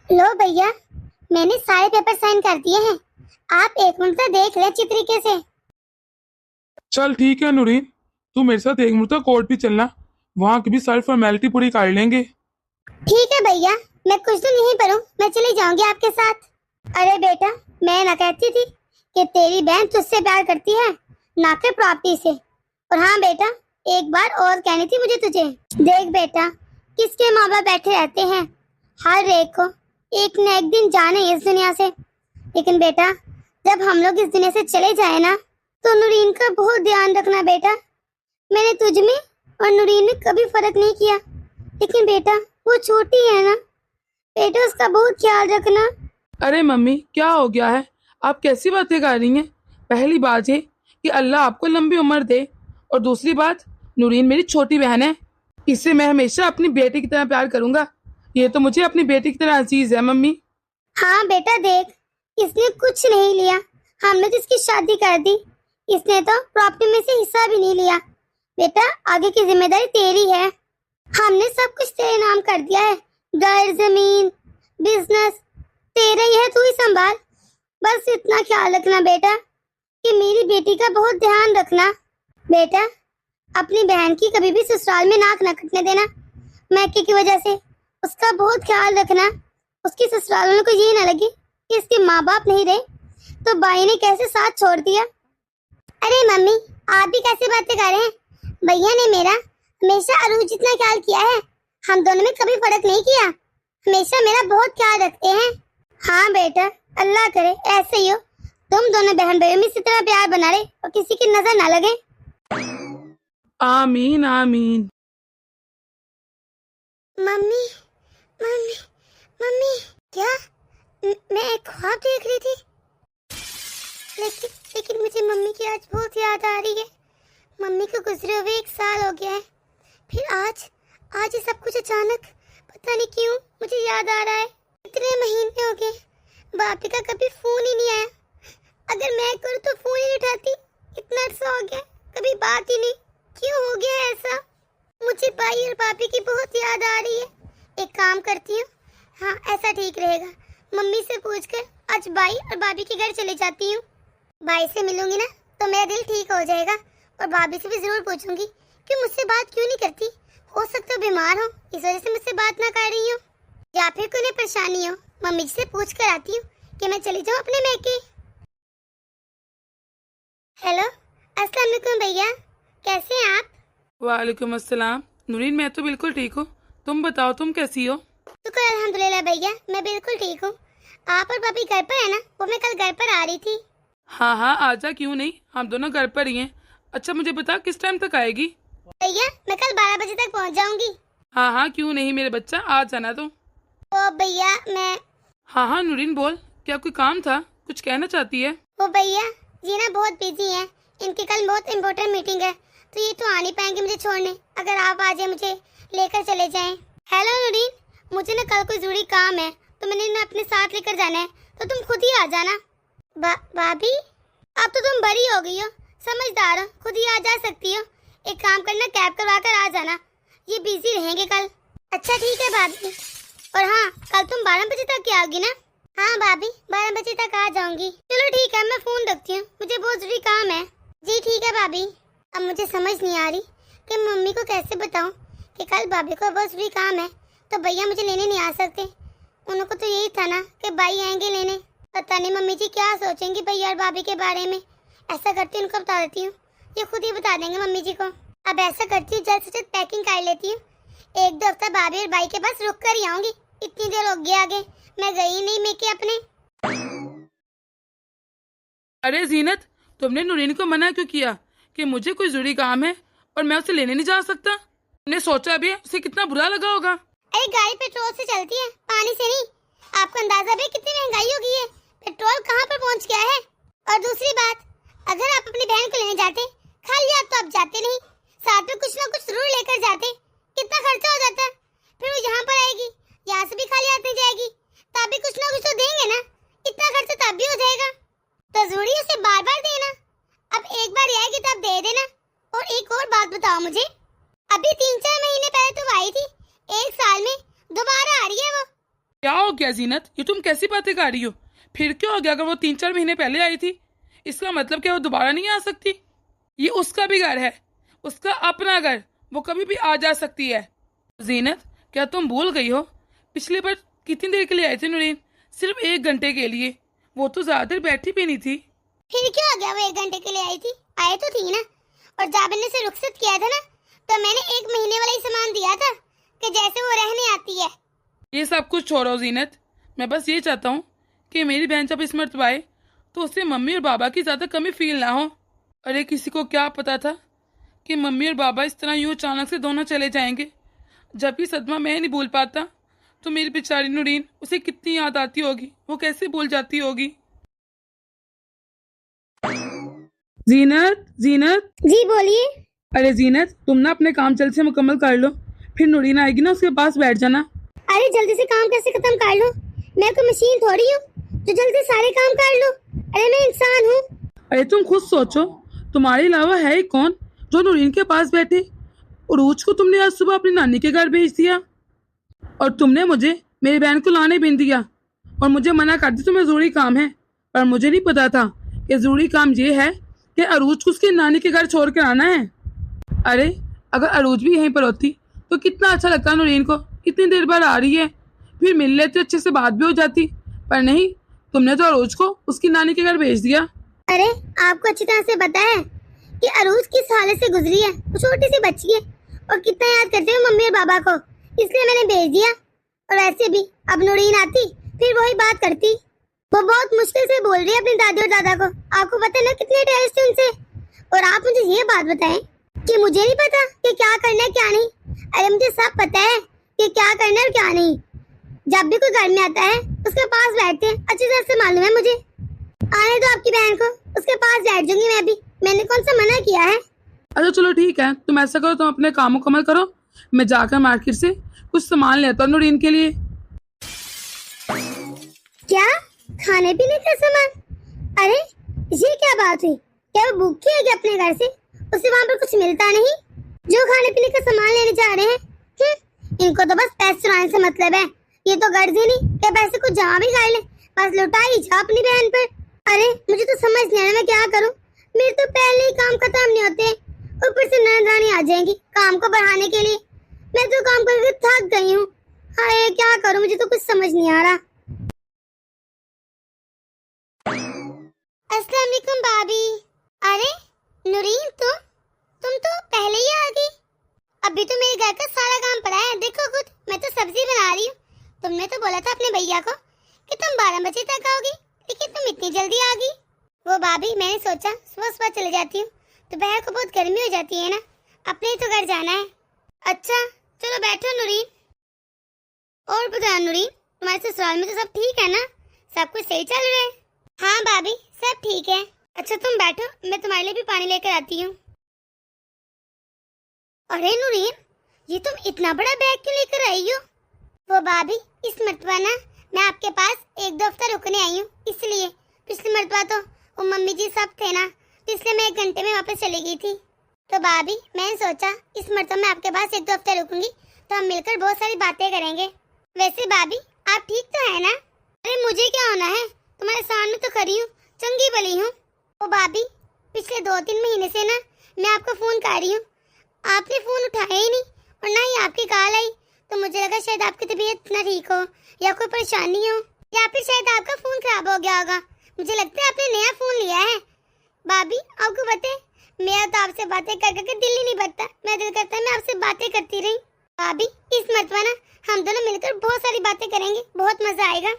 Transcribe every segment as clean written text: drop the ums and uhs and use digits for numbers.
लो भैया, मैंने सारे पेपर साइन कर दिए हैं। आप एक मिनट तक देख लें अच्छी तरीके से। चल ठीक है नूरीन, तू मेरे साथ एक मिनट तक कोर्ट भी चलना, वहाँ की भी सारी फॉर्मेलिटी पूरी कर लेंगे। ठीक है भैया, मैं कुछ दिन यहीं पर हूँ, मैं चली जाऊंगी आपके साथ। अरे बेटा, मैं ना कहती थी कि तेरी बहन तुझसे प्यार करती है, ना कि प्रॉपर्टी से। और हाँ बेटा, एक बार और कहनी थी मुझे तुझे। देख बेटा, किसके माँ बाप बैठे रहते हैं, हर एक को एक न एक दिन जाने इस दुनिया से। लेकिन बेटा, जब हम लोग इस दुनिया से चले जाए ना, तो नूरीन का बहुत ध्यान रखना बेटा। मैंने तुझ में और नूरीन में कभी फर्क नहीं किया, लेकिन बेटा वो छोटी है ना, बेटा उसका बहुत ख्याल रखना। अरे मम्मी, क्या हो गया है? आप कैसी बातें कर रही हैं? पहली बात ये कि अल्लाह आपको लंबी उम्र दे, और दूसरी बात, नूरीन मेरी छोटी बहन है, इससे मैं हमेशा अपनी बेटी की तरह प्यार करूंगा। ये तो मुझे अपनी बेटी की तरह अजीज है मम्मी। हाँ बेटा देख, इसने कुछ नहीं लिया, हमने तो इसकी शादी कर दी। इसने तो प्रॉपर्टी में से हिस्सा भी नहीं लिया। बेटा आगे की जिम्मेदारी तेरी है, हमने सब कुछ तेरे नाम कर दिया है। घर, जमीन, बिजनेस तेरा ही है, तू ही संभाल। बस इतना ख्याल रखना बेटा कि मेरी बेटी का बहुत ध्यान रखना। बेटा अपनी बहन की कभी भी ससुराल में नाक न कटने देना, मैके की वजह से। उसका बहुत ख्याल रखना, उसकी ससुराल वालों को ये ना लगे कि इसके माँ बाप नहीं रहे तो बाई ने कैसे साथ छोड़ दिया। अरे मम्मी, आप भी कैसे बातें कर रहे हैं? भैया ने मेरा हमेशा अरूज जितना ख्याल किया है, हम दोनों में कभी फर्क नहीं किया, हमेशा मेरा बहुत ख्याल रखते हैं। हाँ बेटा, अल्लाह करे ऐसे ही हो, तुम दोनों बहन भाइयों में इसी तरह प्यार बना रहे और किसी की नजर ना लगे। आमीन आमीन। मम्मी, मम्मी, मम्मी, क्या मैं एक ख्वाब देख रही थी? लेकिन मुझे मम्मी की आज बहुत याद आ रही है। मम्मी को गुजरे हुए 1 साल हो गया है, फिर आज ये सब कुछ अचानक, पता नहीं क्यों मुझे याद आ रहा है। इतने महीने हो गए, बापी का कभी फोन ही नहीं आया। अगर मैं करूँ तो फोन ही नहीं उठाती। इतना अर्सा हो गया, कभी बात ही नहीं। क्यों हो गया ऐसा? मुझे भाई और पापी की बहुत याद आ रही है। एक काम करती हूँ, हाँ ऐसा ठीक रहेगा, मम्मी से पूछकर आज भाई और भाभी के घर चले जाती हूँ। भाई से मिलूंगी ना तो मेरा दिल ठीक हो जाएगा, और भाभी से भी जरूर पूछूंगी कि मुझसे बात क्यों नहीं करती। हो सकता है बीमार हो, इस वजह से मुझसे बात ना कर रही हो, या फिर कोई परेशानी हो। मम्मी से पूछ कर आती हूँ कि मैं चली जाऊँ अपने मैके। हेलो, अस्सलाम वालेकुम भैया, कैसे हैं आप? वालेकुम अस्सलाम। नूरीन, मैं तो बिल्कुल ठीक हूँ, तुम बताओ तुम कैसी हो? शुक्र अल्हम्दुलिल्लाह भैया, मैं बिल्कुल ठीक हूँ। आप और भाभी घर पर है ना? वो मैं कल घर पर आ रही थी। हाँ हाँ, आजा, क्यों नहीं, हम दोनों घर पर ही हैं। अच्छा मुझे बता, किस टाइम तक आएगी? भैया मैं कल 12 बजे तक पहुँच जाऊंगी। हाँ हाँ, क्यों नहीं मेरे बच्चा, आ जाना तो। ओ भैया मैं, हाँ हाँ नूरीन बोल, क्या कोई काम था, कुछ कहना चाहती है? ओ भैया ये ना बहुत बिजी हैं, इनकी कल बहुत इम्पोर्टेंट मीटिंग है, तो ये तो आ नहीं पाएंगे मुझे छोड़ने। अगर आप आ जाए, मुझे लेकर चले जाएं। हेलो नूरीन, मुझे ना कल कोई जरूरी काम है, तो मैंने ना अपने साथ लेकर जाना है, तो तुम खुद ही आ जाना। भाभी अब तो तुम बड़ी हो गई हो, समझदार हो, खुद ही आ जा सकती हो। एक काम करना, कैब करवा कर आ जाना, ये बिजी रहेंगे कल। अच्छा ठीक है भाभी। और हाँ, कल तुम 12 बजे तक आओगी ना? हाँ भाभी, 12 बजे तक आ जाऊंगी। चलो ठीक है, मैं फोन रखती हूँ, मुझे बहुत जरूरी काम है। जी ठीक है भाभी। अब मुझे समझ नहीं आ रही कि मम्मी को कैसे बताऊं कि कल भाभी को बहुत जरूरी काम है, तो भैया मुझे लेने नहीं आ सकते। उनको तो यही था ना कि भाई आएंगे लेने। पता नहीं मम्मी जी क्या सोचेंगी भैया और भाभी के बारे में। ऐसा करती हूँ, उनको बता देती हूँ, ये खुद ही बता देंगे मम्मी जी को। अब ऐसा करती हूँ, जल्द से जल्द पैकिंग कर लेती हूँ। 1-2 हफ्ता भाभी और भाई के पास रुक कर ही आऊंगी। इतनी देर हो गई आगे, मैं गई नहीं मेके अपने। अरे जीनत, तुमने नूरीन को मना क्यों किया कि मुझे कोई जरूरी काम है और मैं उसे लेने नहीं जा सकता? तुमने सोचा भी है उसे कितना बुरा लगा होगा? अरे गाड़ी पेट्रोल से चलती है, पानी से नहीं। आपको अंदाजा भी कितनी महंगाई हो गई है, पेट्रोल कहाँ पर पहुँच गया है। और दूसरी बात, अगर आप अपनी बहन को लेने जाते, खाली हाथ तो आप जाते नहीं, साथ में कुछ ना कुछ जरूर लेकर जाते। कितना खर्चा हो जाता, फिर वो यहाँ पर आएगी, यहाँ से भी खाली हाथ नहीं जाएगी, तब भी कुछ ना कुछ तो देंगे ना, इतना खर्चा तब भी हो जाएगा। तो जरूरी है उसे बार बार देना, अब एक बार आएगी तब दे देना। और एक और बात बताओ मुझे, अभी 3-4 महीने पहले तुम आई थी, 1 साल में दोबारा आ रही है वो। क्या हो गया जीनत, ये तुम कैसी बातें कर रही हो? फिर क्या हो गया? अगर वो 3-4 महीने पहले आई थी, इसका मतलब क्या वो दोबारा नहीं आ सकती? ये उसका भी घर है, उसका अपना घर, वो कभी भी आ जा सकती है। जीनत, क्या तुम भूल गई हो पिछली बार कितनी देर के लिए आए थे नूरीन? सिर्फ 1 घंटे के लिए, वो तो ज्यादा देर बैठी भी नहीं थी। फिर क्या हो गया? वो 1 घंटे के लिए आई थी, आए तो थी ना। और जाबिर ने से रुखसत किया था ना, तो मैंने 1 महीने वाला ही सामान दिया था कि जैसे वो रहने आती है। ये सब कुछ छोड़ो जीनत, मैं बस ये चाहता हूँ कि मेरी बहन जब इस मर्तबा आए तो उससे मम्मी और बाबा की ज़्यादा कमी फील ना हो। अरे किसी को क्या पता था कि मम्मी और बाबा इस तरह यूँ अचानक से दोनों चले जाएंगे। जब भी सदमा मैं नहीं भूल पाता तो मेरी बेचारी नूरीन, उसे कितनी याद आती होगी, वो कैसे भूल जाती होगी। जीनत, जीनत। जी बोलिए। अरे जीनत, तुम ना अपने काम जल्द से मुकम्मल कर लो, फिर नूरीन आएगी ना, उसके पास बैठ जाना। अरे जल्दी से काम कैसे खत्म कर लूं? मैं कोई मशीन थोड़ी हूँ जो जल्दी सारे काम कर लूं। अरे मैं इंसान हूँ। अरे तुम खुद सोचो, तुम्हारे अलावा है ही कौन जो नूरीन के पास बैठे? उरूज को तुमने आज सुबह अपनी नानी के घर भेज दिया और तुमने मुझे मेरी बहन को लाने भी दिया और मुझे मना कर दी तुम्हें जरूरी काम है। पर मुझे नहीं पता था कि जरूरी काम ये है कि अरूज को उसकी नानी के घर छोड़ कर आना है। अरे अगर अरूज भी यहीं पर होती तो कितना अच्छा लगता नूरीन को, कितनी देर बाद आ रही है, फिर मिल लेते, अच्छे से बात भी हो जाती। पर नहीं, तुमने तो अरूज को उसकी नानी के घर भेज दिया। अरे आपको अच्छी तरह से पता है कि अरूज किस हालत से गुजरी है। वो छोटी सी बच्ची है और कितना याद करते हैं मम्मी और बाबा को, इसलिए मैंने भेज दिया। और वैसे भी अब नूरीन आती फिर वही बात करती। वो बहुत मुश्किल से बोल रही है अपनी दादी और दादा को। आपको पता है ना कितने टेस्ट है उनसे। और आप मुझे ये बात बताएं कि मुझे नहीं पता कि क्या करना है क्या नहीं। अरे मुझे सब पता है कि क्या करना है और क्या नहीं। जब भी कोई घर में आता है उसके पास बैठते हैं, अच्छी तरह से मालूम है मुझे। आने दो आपकी बहन को, उसके पास बैठ जाऊंगी मैं भी। मैंने कौन सा मना किया है? अच्छा चलो ठीक है, तुम ऐसा करो, तुम अपने काम मुकम्मल करो, मैं जाकर मार्केट से कुछ सामान लेता हूँ नूरीन के लिए। क्या? खाने पीने का सामान? अरे ये क्या बात हुई? क्या वो भूखी है क्या अपने घर से? उसे वहाँ पर कुछ मिलता नहीं जो खाने पीने का सामान लेने जा रहे हैं? इनको तो बस पैसे चुराने से मतलब है। ये तो गर्ज ही नहीं क्या पैसे कुछ जमा भी कर ले, बस लुटा ही जा अपनी बहन पर। अरे मुझे तो समझ नहीं आ रहा मैं क्या करूँ। मेरे तो पहले ही काम खत्म नहीं होते, ऊपर से ननरानी आ जाएंगी काम को बढ़ाने के लिए। मैं तो काम करके थक गई हूँ। हाय क्या करूँ, मुझे तो कुछ समझ नहीं आ रहा। अस्सलाम वालेकुम भाभी। अरे नूरीन, तुम तो पहले ही आ गई। अभी तो मेरे घर का सारा काम पड़ा है, देखो खुद। मैं तो सब्जी बना रही हूँ। तुमने तो बोला था अपने भैया को कि तुम 12 बजे तक आओगी, लेकिन तुम इतनी जल्दी आ गई। वो भाभी, मैंने सोचा सुबह सुबह चले जाती हूँ, दोपहर को बहुत गर्मी हो जाती है ना, अपने ही तो घर जाना है। अच्छा चलो बैठो नूरीन। और बताओ नूरीन, तुम्हारे ससुराल में तो सब ठीक है ना? सब कुछ सही चल रहा है? हाँ भाभी सब ठीक है। अच्छा तुम बैठो, मैं तुम्हारे लिए भी पानी लेकर आती हूँ। अरे नूरीन, ये तुम इतना बड़ा बैग क्यों लेकर आई हो? वो भाभी, इस मरतबा ना मैं आपके पास 1-2 हफ्ता रुकने आई हूँ, इसलिए। पिछली मरतबा तो वो मम्मी जी सब थे ना, इसलिए मैं 1 घंटे में वापस चली गई थी। तो भाभी मैंने सोचा इस मरतबा मैं आपके पास 1-2 हफ्ते रुकूंगी तो हम मिलकर बहुत सारी बातें करेंगे। वैसे भाभी आप ठीक तो है ना? अरे मुझे क्या होना है, तुम्हारे सामने तो खड़ी हूँ, चंगी भली हूँ। ओ भाभी, पिछले 2-3 महीने से ना मैं आपको फोन कर रही हूँ, आपने फोन उठाया ही नहीं और ना ही आपकी कॉल आई। तो मुझे लगा शायद आपकी तबीयत ना ठीक हो या कोई परेशानी हो, या फिर शायद आपका फोन खराब हो गया होगा। मुझे लगता है आपने नया फोन लिया है। भाभी आपको पता है, मेरा तो आपसे बातें कर करके दिल ही नहीं भरता। मेरा दिल करता है मैं आपसे बातें करती रही। भाभी इस मरतबा ना हम दोनों मिलकर बहुत सारी बातें करेंगे, बहुत मजा आएगा।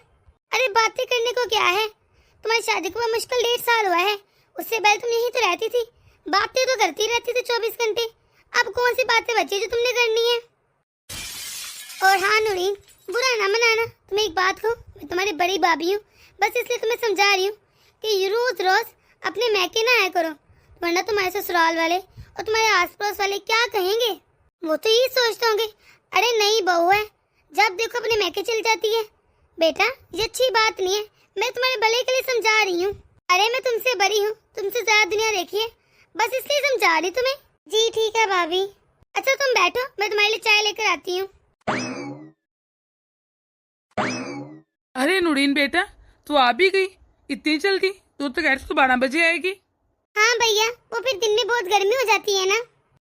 अरे बातें करने को क्या है, तुम्हारी शादी को मुश्किल 1.5 साल हुआ है, उससे पहले तुम यहीं तो रहती थी, बातें तो करती रहती थी 24 घंटे। अब कौन सी बातें बची जो तुमने करनी है? और हाँ नूरीन, बुरा ना मनाना, तुम्हें एक बात कहूँ, मैं तुम्हारी बड़ी भाभी हूँ, बस इसलिए तुम्हें समझा रही हूँ कि रोज रोज अपने मैके ना आया करो, वरना तुम्हारे ससुराल वाले और तुम्हारे आस पड़ोस वाले क्या कहेंगे। वो तो यही सोचते होंगे, अरे नई बहू है, जब देखो अपने मैके चली जाती है। बेटा ये अच्छी बात नहीं है, मैं तुम्हारे भले के लिए समझा रही हूँ। अरे मैं तुमसे बड़ी हूँ, तुमसे ज्यादा दुनिया देखी है, बस इसलिए समझा रही तुम्हें। जी ठीक है भाभी। अच्छा तुम बैठो, मैं तुम्हारे लिए चाय लेकर आती हूँ। अरे नूरीन बेटा, तू आ भी गई इतनी जल्दी? तू तो कह रही थी तू 12 बजे आएगी। हाँ भैया, वो फिर दिन में बहुत गर्मी हो जाती है ना।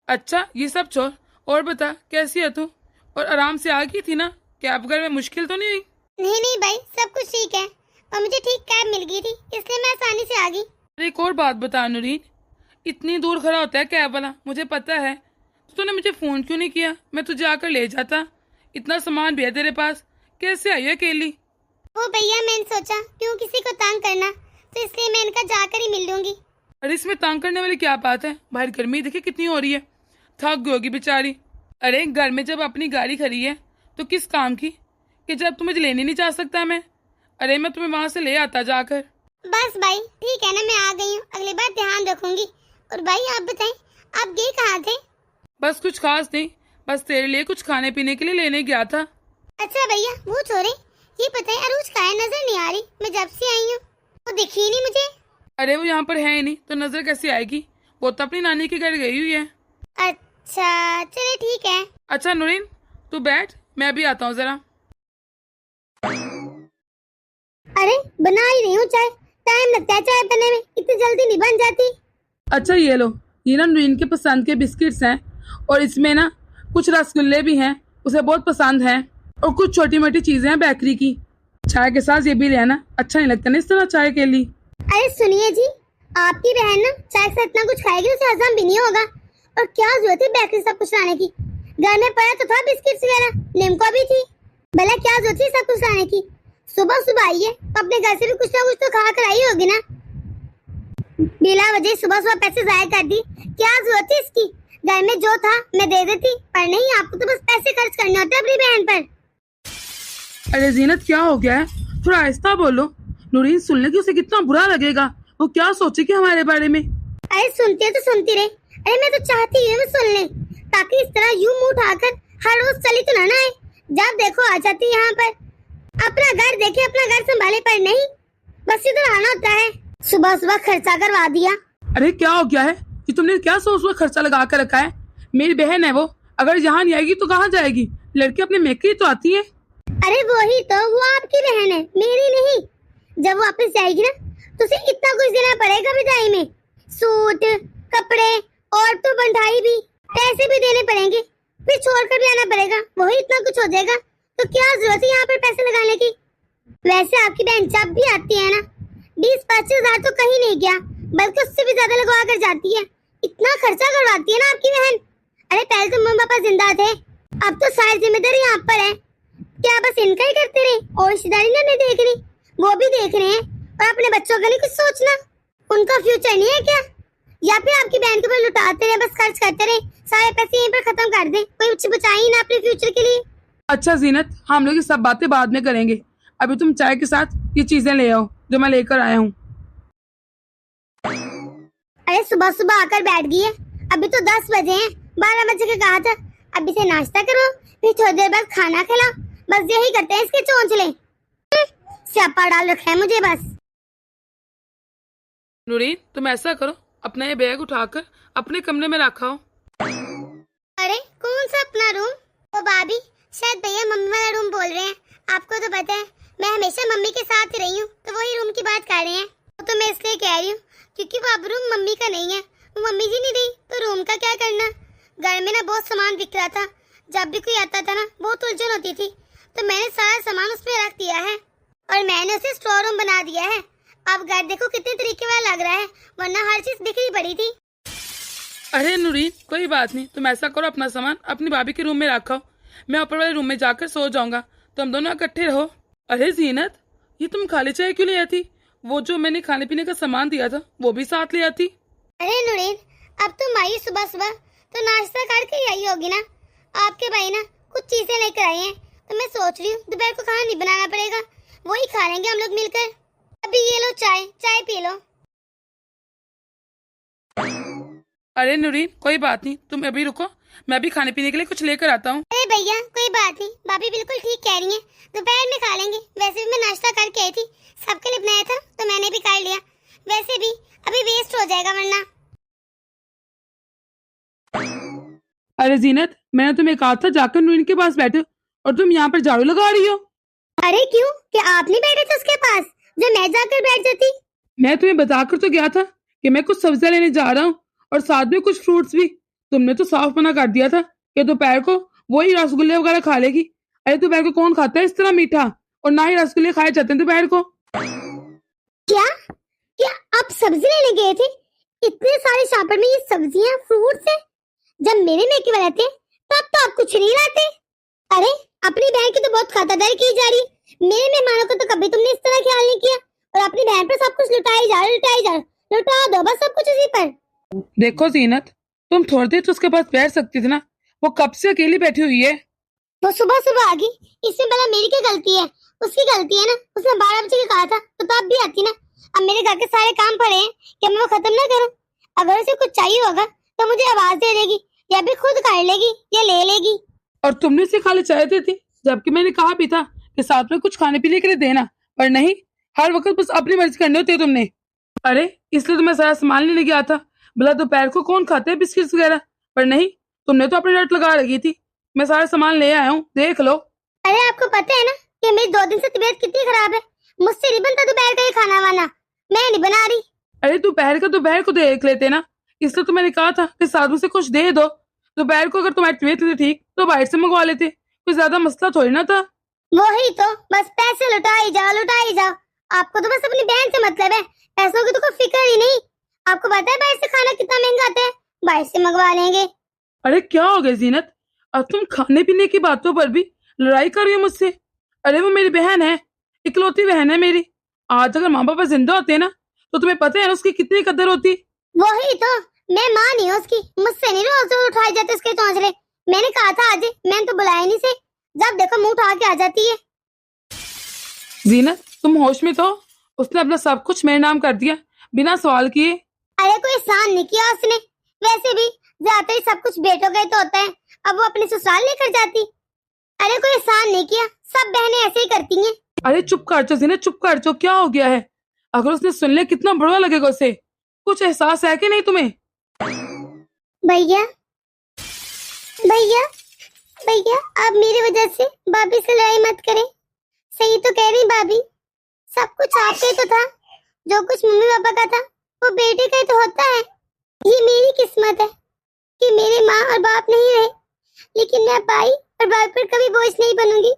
अच्छा, ये सब छोड़ और बता कैसी है तू? और आराम से आ गई थी ना? कैब घर में मुश्किल तो नहीं हुई? नहीं नहीं भाई, सब कुछ ठीक है और मुझे ठीक कैब मिल गई थी, इसलिए मैं आसानी से आ गई। अरे एक और बात बता नूरीन, इतनी दूर खड़ा होता है कैब वाला, मुझे पता है। तो तूने मुझे फ़ोन क्यों नहीं किया? मैं तुझे आकर ले जाता। इतना सामान भी है तेरे पास, कैसे आई है अकेली? वो भैया, मैंने सोचा क्यों किसी को तंग करना, तो इसलिए मैं इनका जाकर ही मिल लूंगी। अरे इसमें तंग करने वाली क्या बात है? बाहर गर्मी देखिए कितनी हो रही है, थक गई होगी बेचारी। अरे घर में जब अपनी गाड़ी खड़ी है तो किस काम की कि जब तुम्हें लेने नहीं जा सकता मैं? अरे मैं तुम्हें वहां से ले आता जाकर। बस भाई ठीक है ना, मैं आ गई हूँ, अगली बार ध्यान रखूंगी। और भाई आप बताएं, आप गए कहाँ थे? बस कुछ खास नहीं, बस तेरे लिए कुछ खाने पीने के लिए लेने गया था। अच्छा भैया, वो छोड़े, ये बताएं अरूज कहाँ है? नजर नहीं आ रही, मैं जब से आई हूँ वो दिखी ही नहीं मुझे। अरे वो यहाँ पर है ही नहीं तो नजर कैसे आएगी? वो तो अपनी नानी के घर गई हुई है। अच्छा चलिए ठीक है। अच्छा नूरीन, तू बैठ, मैं अभी आता हूँ जरा। अरे बना ही रही हूँ चाय, टाइम लगता है चाय बनने में, इतनी जल्दी नहीं बन जाती। अच्छा ये लो, ये ना नूरीन के पसंद के बिस्किट्स हैं और इसमें ना कुछ रसगुल्ले भी हैं, उसे बहुत पसंद हैं। और कुछ छोटी मोटी चीजें हैं बेकरी की। चाय के साथ ये भी लेना, अच्छा नहीं लगता ना इस तरह चाय के लिए। अरे सुनिए जी, आपकी बहन ना चाय के साथ इतना कुछ खाएगी तो उसे हजम भी नहीं होगा, और क्या जरूरत है बेकरी सब कुछ लाने की? घर में पड़ा तो था बिस्किट्स वगैरह, लिम्का भी थी, भला क्या जरूरत है सब कुछ लाने की? सुबह सुबह आई है तो अपने घर से भी कुछ ना कुछ तो खा कर आई होगी ना। बिला वजह सुबह सुबह पैसे जाया कर दी, क्या जरूरत है इसकी? घर में जो था मैं दे देती, पर नहीं, आपको तो बस पैसे खर्च करने होते हैं अपनी बहन पर। अरे जीनत क्या हो गया है? थोड़ा आहिस्ता बोलो, नूरीन सुन ले कि उसे कितना बुरा लगेगा, वो क्या सोचेगी हमारे बारे में। अरे सुनती है तो सुनती रहे, अरे मैं तो चाहती हूँ सुन ले, ताकि इस तरह यूं मुंह उठाकर हर रोज चली तो ना आए, जब देखो आ जाती है यहाँ पर। अपना घर देखे, अपना घर संभाले, पर नहीं, बस इधर आना होता है। सुबह सुबह खर्चा करवा दिया। अरे क्या हो गया है कि तुमने क्या सोच सोच खर्चा लगा कर रखा है? मेरी बहन है वो, अगर यहाँ नहीं आएगी तो कहाँ जाएगी? लड़की अपने मेके ही तो आती है। अरे वही तो, वो आपकी बहन है, मेरी नहीं। जब वो वापस जाएगी ना तो उसे इतना कुछ देना पड़ेगा विदाई में, सूट, कपड़े और तो बंधाई भी, पैसे भी देने पड़ेंगे, फिर छोड़कर भी आना पड़ेगा, वही इतना कुछ हो जाएगा, तो क्या जरूरत है यहाँ पर पैसे लगाने की? वैसे आपकी बहन जब भी आती है ना 20-25 हजार तो कहीं नहीं गया, बल्कि उससे भी ज्यादा लगवा कर जाती है, इतना खर्चा करवाती है ना आपकी बहन। अरे पहले तो मम्मी पापा जिंदा थे, अब तो सारी जिम्मेदारी यहाँ पर है, क्या बस इनका ही करते रहे और रिश्तेदारी ना नहीं देख रही? वो भी देख रहे हैं, और अपने बच्चों का नहीं कुछ सोचना? उनका फ्यूचर नहीं है क्या? या फिर आपकी बहन के ऊपर लुटाते रहे, बस खर्च करते रहे, सारे पैसे यहीं पर खत्म कर दे, कोई कुछ बचा ही ना अपने फ्यूचर के लिए। अच्छा जीनत, हम लोग ये सब बातें बाद में करेंगे, अभी तुम चाय के साथ ये चीजें ले आओ जो मैं लेकर आया हूँ। अरे सुबह सुबह आकर बैठ गई है, अभी तो 10 बजे हैं, 12 बजे का कहा था। अभी से नाश्ता करो, फिर थोड़ी देर बाद खाना खिलाओ, बस यही करते हैं इसके चोंचले। स्यापा डाल रखा है मुझे बस। नूरीन तुम ऐसा करो, अपना ये बैग उठाकर अपने कमरे में रखाओ। अरे कौन सा अपना रूम? ओ भाभी, शायद भैया मम्मी वाला रूम बोल रहे हैं। आपको तो पता है मैं हमेशा मम्मी के साथ रही हूँ, तो वही रूम की बात कर रहे हैं। वो तो मैं इसलिए कह रही हूँ क्योंकि वो अब रूम मम्मी का नहीं है, वो मम्मी जी नहीं रही तो रूम का क्या करना। घर में ना बहुत सामान बिक रहा था, जब भी कोई आता था ना बहुत उलझन होती थी, तो मैंने सारा सामान उसमें रख दिया है और मैंने उसे स्टोर रूम बना दिया है। अब घर देखो कितने तरीके वाला लग रहा है, वरना हर चीज बिखरी पड़ी थी। अरे नूरीन कोई बात नहीं, तुम ऐसा करो अपना सामान अपनी भाभी के रूम में रखो, मैं ऊपर वाले रूम में जाकर सो जाऊंगा, तुम दोनों इकट्ठे रहो। अरे जीनत, ये तुम खाली चाय क्यों ले आती? वो जो मैंने खाने पीने का सामान दिया था वो भी साथ ले आती। अरे नूरीन, अब तुम आई सुबह सुबह तो नाश्ता करके ही आई होगी ना। आपके भाई ना कुछ चीजें लेकर आए हैं, तो मैं सोच रही हूँ दोपहर को खाना नहीं बनाना पड़ेगा, वही खा लेंगे हम लोग मिलकर। अभी ये लो चाय, चाय पी लो। अरे नूरीन कोई बात नहीं, तुम अभी रुको, मैं अभी खाने पीने के लिए कुछ लेकर आता हूँ। अरे भैया कोई बात नहीं, भाभी बिल्कुल ठीक कह रही हैं, दोपहर में खा लेंगे। वैसे भी मैं नाश्ता करके आई थी, सबके लिए बनाया था तो मैंने भी कर लिया, वैसे भी अभी वेस्ट हो जाएगा वरना। अरे जीनत, मैंने तुम्हें कहा था जाकर नूरीन के पास बैठो और तुम यहाँ पर झाड़ू लगा रही हो। अरे क्यों? क्या आप नहीं बैठे थे उसके पास जो मैं जाकर बैठ जाती? मैं तुम्हें बताकर तो गया था कि मैं कुछ सब्जियां लेने जा रहा हूँ और साथ में कुछ फ्रूट्स भी। तुमने तो साफ मना कर दिया था कि दोपहर को वही रसगुल्ले वगैरह खा लेगी। अरे दोपहर को कौन खाता है इस तरह मीठा, और ना ही रसगुल्ले खाए जाते हैं दोपहर को। क्या क्या आप सब्जी लेने गए थे? इतने सारे शॉपर में ये सब्जियां फ्रूट्स है। जब मेरे मेके वाले थे तब तो आप कुछ नहीं लाते। अरे अपनी बहन की तो बहुत खातिरदारी की जा रही है, मेरे मेहमानों को तो कभी तुमने इस तरह ख्याल नहीं किया, और अपनी बहन पर सब कुछ लुटाई जा रहे, लुटा दो बस सब कुछ उसी पर। देखो जीनत, तुम थोड़ी देर तो उसके पास बैठ सकती थी ना, वो कब से अकेली बैठी हुई है। वो सुबह सुबह आ गई, इसमें पहला मेरी क्या गलती है? उसकी गलती है ना, उसने 12 बजे कहा था तो तब भी आती ना। अब मेरे घर के सारे काम पड़े हैं, क्या मैं वो खत्म ना करूं? अगर उसे कुछ चाहिए होगा तो मुझे आवाज दे देगी, या भी खुद कर लेगी या ले लेगी। और तुमने उसे खाली चाय दी थी, जबकि मैंने कहा भी था कि साथ में कुछ खाने पीने के लिए देना, पर नहीं, हर वक्त बस अपनी मर्जी करनी होती है तुमने। अरे इसलिए तो मैं सारा सामान लेने गया था, भला दोपहर को कौन खाता है बिस्किट्स वगैरह, पर नहीं, तुमने तो अपनी रट लगा रखी थी। मैं सारा सामान ले आया हूँ, देख लो। अरे आपको पता है ना कि मेरी 2 दिन से तबीयत कितनी खराब है, मुझसे नहीं बनता दोपहर का ये खाना वाना, मैं नहीं बना रही। अरे दोपहर का दोपहर को देख लेते ना, इसलिए तो मैंने कहा था कि साथ में से कुछ दे दो। दोपहर को अगर तुम्हारी तबीयत नहीं ठीक तो बाहर से मंगवा लेते, कोई ज्यादा मसला थोड़ी ना था। वही तो, बस पैसे लुटाई जाओ। आपको तो बस अपनी बहन से मतलब है, पैसों की तो कोई फिक्र ही नहीं। आपको पता है बाहर से खाना कितना महंगा आता है, बाहर से मंगवा लेंगे। अरे क्या हो गया जीनत, अब तुम खाने पीने की बातों पर भी लड़ाई कर रही हो मुझसे। अरे वो मेरी बहन है, इकलौती बहन है मेरी। आज अगर माँ बाप जिंदा होते ना तो तुम्हें पता है ना उसकी कितनी कदर होती। वही तो, मैं माँ नहीं हूँ उसकी, मुझसे नहीं रोज रोज उठाए जाते उसके चौंचले। मैंने कहा था आज, मैंने तो बुलाया नहीं से, जब देखो मुंह उठा के आ जाती है। जीनत तुम होश में तो, उसने अपना सब कुछ मेरे नाम कर दिया बिना सवाल किए। अरे कोई एहसान नहीं किया उसने, वैसे भी जाते ही सब कुछ बेटों का ही तो होता है, अब वो अपने ससुराल लेकर जाती। अरे कोई एहसान नहीं किया, सब बहनें ऐसे ही करती हैं। अरे चुप कर जाओ जीनत, चुप कर जाओ, क्या हो गया है? अगर उसने सुन लिया कितना बुरा लगेगा उसे। कुछ एहसास है कि नहीं तुम्हें? भैया भैया भैया, आप मेरी वजह से भाभी से लड़ाई मत करें। सही तो कह रही भाभी, सब कुछ आपका ही तो था, जो कुछ मम्मी पापा का था वो बेटे का ही तो होता है। ये मेरी किस्मत है कि मेरे माँ और बाप नहीं रहे, लेकिन मैं भाई और बाप पर कभी बोझ नहीं बनूंगी।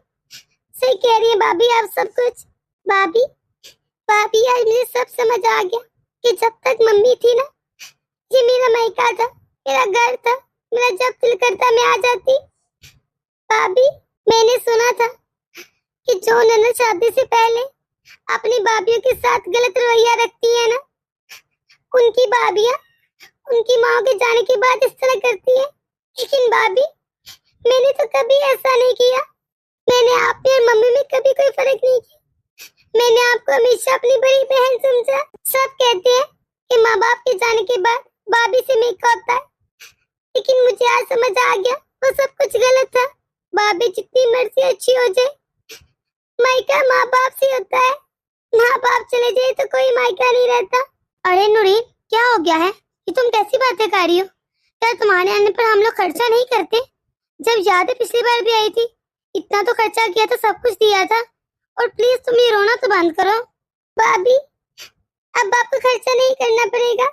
सही कह रही है भाभी आप सब कुछ। भाभी भाभी, आज मुझे सब समझ आ गया कि जब तक मम्मी थी ना, ये मेरा मायका था, मेरा घर था, मेरा जब दिल करता मैं आ जाती। भाभी, मैंने सुना था कि जो ननद शादी से पहले अपनी भाभीयों के साथ गलत रवैया रखती है ना, उनकी भाभियां उनकी माँ के जाने के बाद इस तरह करती है। लेकिन भाभी, मैंने तो कभी ऐसा नहीं किया। मैंने आप में और मम्मी में कभी कोई फर्क नहीं किया। मैंने आपको हमेशा अपनी बड़ी बहन समझा। सब कहते हैं कि माँ बाप के जाने के बाद भाभी से मेका होता है, लेकिन मुझे आज समझ आ गया वो सब कुछ गलत था। भाभी जितनी मर्जी अच्छी हो जाए, मायका माँ बाप से होता है। माँ बाप चले जाए तो कोई मायका नहीं रहता। अरे नूरीन, क्या हो गया है? ये तुम कैसी बातें कर रही हो? क्या तुम्हारे आने पर हम लोग खर्चा नहीं करते? जब याद है पिछली बार भी आई थी, इतना तो खर्चा किया था, सब कुछ दिया था। और प्लीज तुम ये रोना तो बंद करो। भाभी, अब आपको खर्चा नहीं करना पड़ेगा।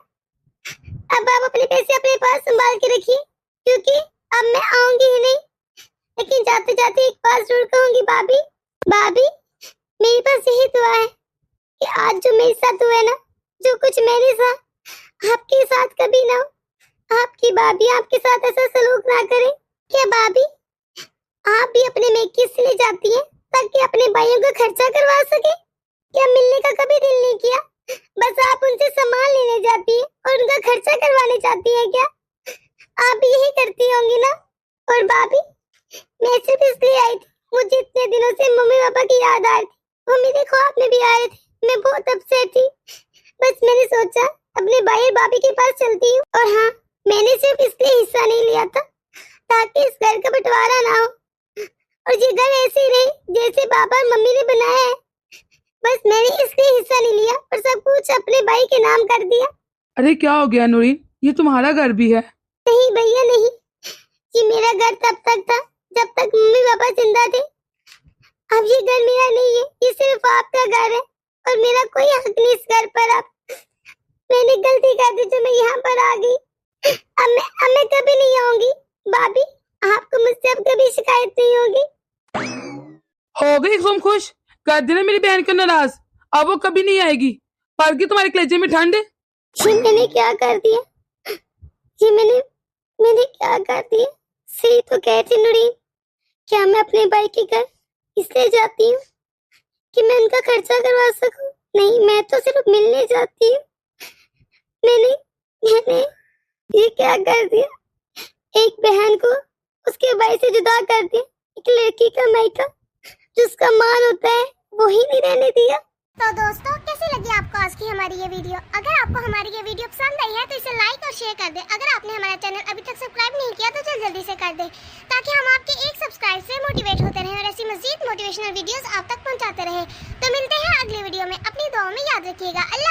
अब आप अपने पैसे अपने पास संभाल के रखिए, क्योंकि अब मैं आऊंगी ही नहीं, लेकिन जाते जाते एक बात जरूर कहूंगी। भाभी भाभी, मेरे पास यही दुआ है कि आज जो मेरे साथ हुआ है ना, जो कुछ मैंने सा आपके साथ कभी ना हो। आपकी भाभी आपके साथ ऐसा सलूक ना करे। क्या भाभी, आप भी अपने मेके से ले जाती हैं ताकि अपने भाइयों का खर्चा करवा सके? क्या मिलने का कभी दिल नहीं किया? बस आप उनसे सामान लेने जाती हैं और उनका खर्चा करवाने जाती हैं क्या? आप भी यही करती होंगी ना? और भाभी, मैं सिर्फ इसलिए आई थी, मुझे इतने दिनों से मम्मी पापा की याद आ रही थी, वो मेरे ख्वाब में भी आ रहे थे। मैं बहुत अपसेट थी, बस मैंने सोचा अपने भाई और भाभी के पास चलती हूँ। और हाँ, मैंने सिर्फ इसलिए हिस्सा नहीं लिया था ताकि इस घर का बंटवारा ना हो, और ये घर ऐसे ही रहे जैसे पापा और मम्मी ने बनाया है। बस मैंने इसलिए हिस्सा नहीं लिया और सब कुछ अपने भाई के नाम कर दिया। अरे क्या हो गया नूरीन, ये तुम्हारा घर भी है। नहीं भैया नहीं, ये मेरा घर तब तक था जब तक मम्मी पापा जिंदा थे। अब ये घर मेरा नहीं है, ये सिर्फ आपका घर है और मेरा कोई हक नहीं इस घर पर। अब मैंने गलती कर दी जो मैं यहाँ पर आ गई। अब मैं कभी नहीं आऊंगी। भाभी, आपको मुझसे अब कभी शिकायत नहीं होगी। हो गई तुम खुश? कर देना मेरी बहन को नाराज। अब वो कभी नहीं आएगी। पड़ गई तुम्हारे कलेजे में ठंड। ये मैंने क्या कर दिया? ये मैंने क्या कर दिया? सही तो कहती नुरीन। क्या मैं अपने भाई के घर इसलिए जाती हूँ कि मैं उनका खर्चा करवा सकूं? नहीं, मैं तो सिर्फ मिलने जाती हूँ। मैंने ये क्या कर दिया? एक बहन को उसके भाई से जुदा कर दिया। एक लड़की का मायका जो उसका मान होता है वो ही नहीं रहने दिया। तो दोस्तों, कैसी लगी आपको आज की हमारी ये वीडियो? अगर आपको हमारी ये वीडियो पसंद आई है तो इसे लाइक और शेयर कर दें। अगर आपने हमारा चैनल अभी तक सब्सक्राइब नहीं किया तो जल्दी से कर दें, ताकि हम आपके एक सब्सक्राइब से मोटिवेट होते रहें और ऐसी मजीद मोटिवेशनल वीडियोस आप तक पहुंचाते रहें। तो मिलते हैं अगली वीडियो में। अपनी दुआओं में याद रखिएगा। अल्लाह